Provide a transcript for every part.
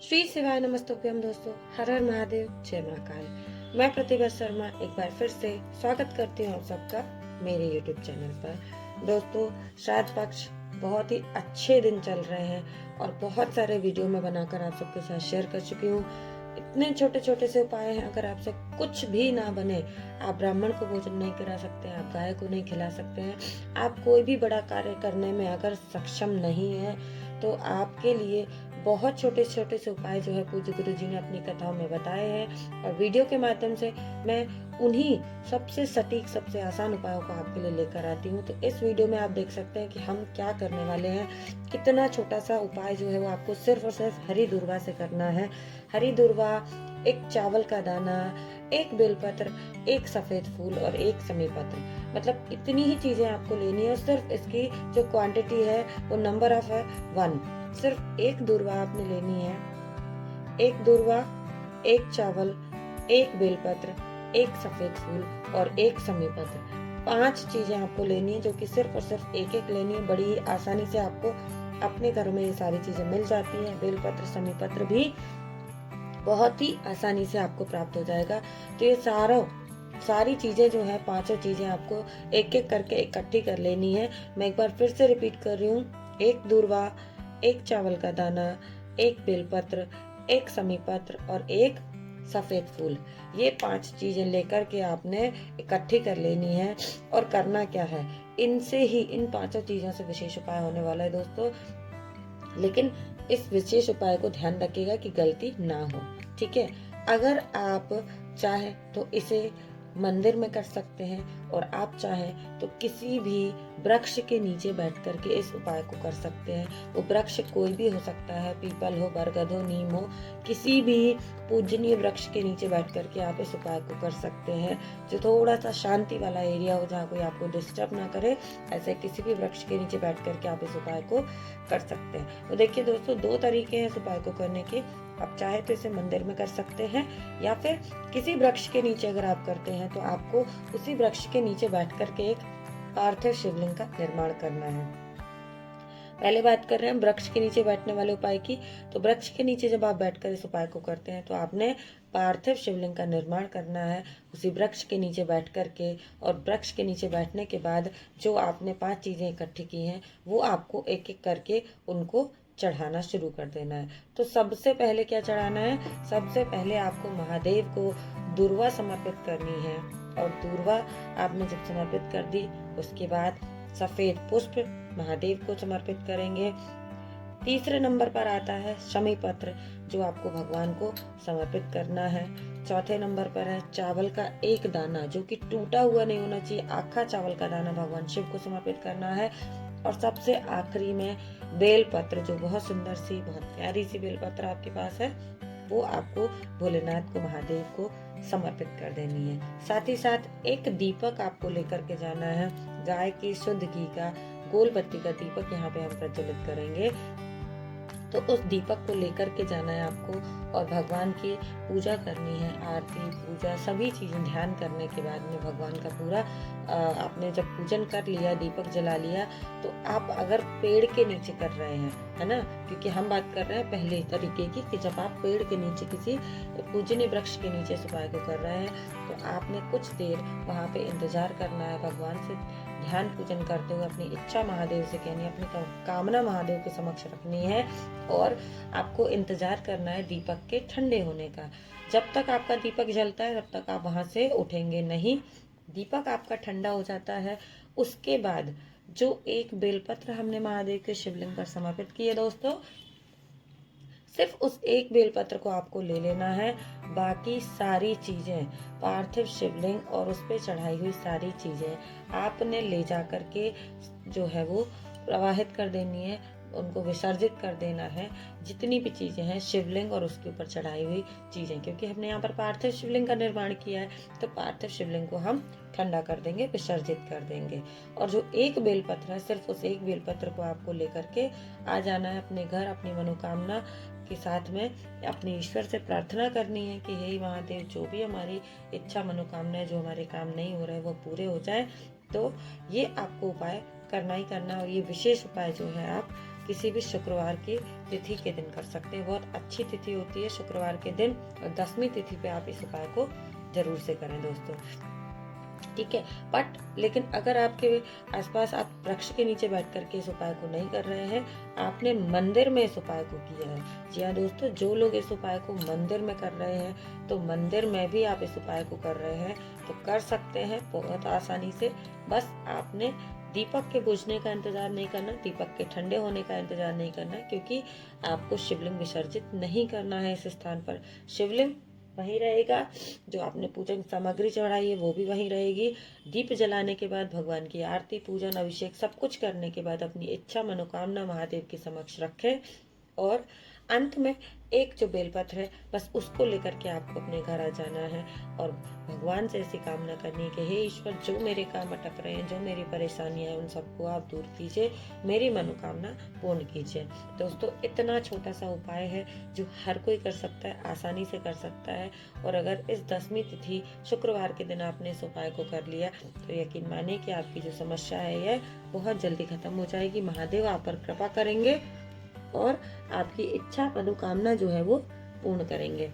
श्री शिवाय नमस्तुभ्यम दोस्तों। हर हर महादेव, जय महाकाल। मैं प्रतिभा शर्मा एक बार फिर से स्वागत करती हूँ आप सबका मेरे YouTube चैनल पर। दोस्तों, श्राद्ध पक्ष बहुत ही अच्छे दिन चल रहे हैं और बहुत सारे वीडियो में बनाकर आप सबके साथ शेयर कर चुकी हूँ। इतने छोटे छोटे से उपाय हैं, अगर आपसे कुछ भी ना बने, आप ब्राह्मण को भोजन नहीं करा सकते, आप गाय को नहीं खिला सकते हैं, आप कोई भी बड़ा कार्य करने में अगर सक्षम नहीं है, तो आपके लिए बहुत छोटे छोटे से उपाय जो है पूज्य गुरु जी ने अपनी कथाओं में बताए हैं और वीडियो के माध्यम से मैं उन्हीं सबसे सटीक सबसे आसान उपायों को आपके लिए लेकर आती हूँ। तो इस वीडियो में आप देख सकते हैं कि हम क्या करने वाले हैं। कितना छोटा सा उपाय जो है वो आपको सिर्फ और सिर्फ हरी दुर्वा से करना है। हरी दुर्वा, एक चावल का दाना, एक बेलपत्र, एक सफेद फूल और एक समी पत्र, मतलब इतनी ही चीजें आपको लेनी है। सिर्फ इसकी जो क्वांटिटी है वो नंबर ऑफ है 1। सिर्फ एक दूर्वा आपने लेनी है। एक दूर्वा, एक चावल, एक बेलपत्र, एक सफेद फूल और एक समी पत्र, 5 चीजें आपको लेनी है, जो कि सिर्फ और सिर्फ एक एक लेनी है। बड़ी ही आसानी से आपको अपने घर में ये सारी चीजें मिल जाती हैं। बेलपत्र, समी पत्र भी बहुत ही आसानी से आपको प्राप्त हो जाएगा। तो ये सारी चीजें जो है, 5 चीजें आपको एक एक करके इकट्ठी कर लेनी है। मैं एक बार फिर से रिपीट कर रही हूँ। एक दूर्वा, एक चावल का दाना, एक बेलपत्र, एक समी पत्र और एक सफेद फूल, ये 5 चीजें लेकर के आपने इकट्ठी कर लेनी है। और करना क्या है, इनसे ही, इन 5 चीजों से विशेष उपाय होने वाला है दोस्तों। लेकिन इस विशेष उपाय को ध्यान रखिएगा कि गलती ना हो, ठीक है। अगर आप चाहे तो इसे मंदिर में कर सकते हैं और आप चाहें तो किसी भी वृक्ष के नीचे बैठ करके इस उपाय को कर सकते हैं। वो वृक्ष कोई भी हो सकता है, पीपल हो, बरगद हो, नीम हो, किसी भी पूजनीय वृक्ष के नीचे बैठ करके आप इस उपाय को कर सकते हैं। जो थोड़ा सा शांति वाला एरिया हो, जहाँ कोई आपको डिस्टर्ब ना करे, ऐसे किसी भी वृक्ष के नीचे बैठ करके आप इस उपाय को कर सकते हैं। तो देखिए दोस्तों, 2 तरीके हैं इस उपाय को करने के। आप चाहे तो इसे मंदिर में कर सकते हैं या फिर किसी वृक्ष के नीचे अगर आप करते हैं तो आपको उसी वृक्ष के नीचे बैठ करके एक पार्थिव शिवलिंग का निर्माण करना है। पहले बात कर रहे हैं वृक्ष के नीचे बैठने वाले उपाय की। तो वृक्ष के नीचे जब आप बैठकर इस उपाय को करते हैं तो आपने पार्थिव शिवलिंग का निर्माण करना है उसी वृक्ष के नीचे बैठ करके। और वृक्ष के नीचे बैठने के बाद जो आपने 5 चीजें इकट्ठी की हैं वो आपको एक एक करके उनको चढ़ाना शुरू कर देना है। तो सबसे पहले क्या चढ़ाना है, सबसे पहले आपको महादेव को दूर्वा समर्पित करनी है। और दूर्वा आपने जब समर्पित कर दी, उसके बाद सफेद पुष्प महादेव को समर्पित करेंगे। तीसरे नंबर पर आता है शमी पत्र, जो आपको भगवान को समर्पित करना है। चौथे नंबर पर है चावल का एक दाना, जो कि टूटा हुआ नहीं होना चाहिए, आखा चावल का दाना भगवान शिव को समर्पित करना है। और सबसे आखिरी में बेल पत्र, जो बहुत सुंदर सी, बहुत प्यारी सी बेल पत्र आपके पास है, वो आपको भोलेनाथ को, महादेव को समर्पित कर देनी है। साथ ही साथ एक दीपक आपको लेकर के जाना है, गाय के शुद्ध घी का गोल बत्ती का दीपक यहाँ पे हम प्रज्वलित करेंगे। तो उस दीपक को लेकर के जाना है आपको और भगवान की पूजा करनी है। आरती, पूजा, सभी चीजें ध्यान करने के बाद में भगवान का पूरा आपने जब पूजन कर लिया, दीपक जला लिया, तो आप अगर पेड़ के नीचे कर रहे हैं, है ना, क्योंकि हम बात कर रहे हैं पहले तरीके की, कि जब आप पेड़ के नीचे, किसी पूजनीय वृक्ष के नीचे इस उपाय को कर रहे हैं, तो आपने कुछ देर वहाँ पे इंतजार करना है। भगवान से ध्यान पूजन करते हुए अपनी इच्छा महादेव से कहनी है, अपनी कामना महादेव के समक्ष रखनी है और आपको इंतजार करना है दीपक के ठंडे होने का। जब तक आपका दीपक जलता है तब तक आप वहां से उठेंगे नहीं। दीपक आपका ठंडा हो जाता है, उसके बाद जो एक बेलपत्र हमने महादेव के शिवलिंग पर समर्पित किए दोस्तों, सिर्फ उस एक बेलपत्र को आपको ले लेना है। बाकी सारी चीजें, पार्थिव शिवलिंग और उस पे चढ़ाई हुई सारी चीजें आपने ले जा करके जो है वो प्रवाहित कर देनी है, उनको विसर्जित कर देना है। जितनी भी चीजें हैं, शिवलिंग और उसके ऊपर चढ़ाई हुई चीजें, क्योंकि हमने यहाँ पर पार्थिव शिवलिंग का निर्माण किया है, तो पार्थिव शिवलिंग को हम ठंडा कर देंगे, विसर्जित कर देंगे। और जो एक बेलपत्र है, सिर्फ उस एक बेलपत्र को आपको लेकर के आ जाना है अपने घर। अपनी मनोकामना के साथ में अपने ईश्वर से प्रार्थना करनी है कि हे महादेव, जो भी हमारी इच्छा मनोकामना है, जो हमारे काम नहीं हो रहे हैं, वो पूरे हो जाए। तो ये आपको उपाय करना ही करना है। और ये विशेष उपाय जो है आप किसी भी शुक्रवार की तिथि के दिन कर सकते हैं। बहुत अच्छी तिथि होती है शुक्रवार के दिन, और 10वीं तिथि पे आप इस उपाय को जरूर से करें दोस्तों, ठीक है। बट लेकिन अगर आपके आसपास आप वृक्ष के नीचे बैठ करके इस उपाय को नहीं कर रहे हैं, आपने मंदिर में इस उपाय को किया है। जी हाँ दोस्तों, जो लोग इस उपाय को मंदिर में कर रहे हैं, तो मंदिर में भी आप इस उपाय को कर रहे हैं तो कर सकते हैं बहुत आसानी से। बस आपने दीपक के बुझने का इंतजार नहीं करना, दीपक के ठंडे होने का इंतजार नहीं करना, क्योंकि आपको शिवलिंग विसर्जित नहीं करना है इस स्थान पर। शिवलिंग वहीं रहेगा, जो आपने पूजन सामग्री चढ़ाई है वो भी वहीं रहेगी। दीप जलाने के बाद भगवान की आरती, पूजन, अभिषेक सब कुछ करने के बाद अपनी इच्छा मनोकामना महादेव के समक्ष रखें, और अंत में एक जो बेलपत्र है बस उसको लेकर के आपको अपने घर आ जाना है, और भगवान से ऐसी कामना करनी है कि हे ईश्वर, जो मेरे काम अटक रहे हैं, जो मेरी परेशानियां हैं, उन सबको आप दूर कीजिए, मेरी मनोकामना पूर्ण कीजिए। दोस्तों, इतना छोटा सा उपाय है जो हर कोई कर सकता है, आसानी से कर सकता है। और अगर इस 10वीं तिथि शुक्रवार के दिन आपने इस उपाय को कर लिया तो यकीन मानिए कि आपकी जो समस्या है यह बहुत जल्दी खत्म हो जाएगी। महादेव आप पर कृपा करेंगे और आपकी इच्छा मनोकामना जो है वो पूर्ण करेंगे।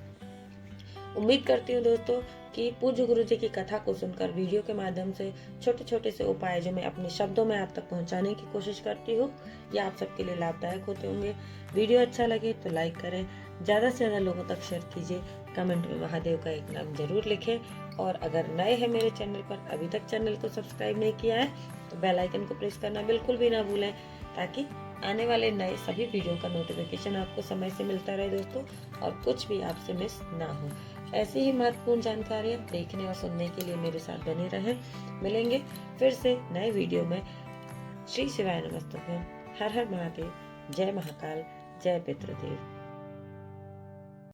उम्मीद करती हूँ दोस्तों कि पूज्य गुरु जी की कथा को सुनकर, वीडियो के माध्यम से छोटे छोटे से उपाय जो मैं अपने शब्दों में आप तक पहुंचाने की कोशिश करती हूँ, ये आप सबके लिए लाभदायक होते होंगे। वीडियो अच्छा लगे तो लाइक करें, ज्यादा से ज्यादा लोगों तक शेयर कीजिए, कमेंट में महादेव का एक नाम जरूर लिखें, और अगर नए हैं मेरे चैनल पर, अभी तक चैनल को सब्सक्राइब नहीं किया है तो बेल आइकन को प्रेस करना बिल्कुल भी ना भूलें, ताकि आने वाले नए सभी वीडियो का नोटिफिकेशन आपको समय से मिलता रहे दोस्तों, और कुछ भी आपसे मिस ना हो। ऐसी ही महत्वपूर्ण जानकारियाँ देखने और सुनने के लिए मेरे साथ बने रहें। मिलेंगे फिर से नए वीडियो में। श्री शिवाय नमस्तुभ्यं। हर हर महादेव। जय महाकाल। जय पितृदेव।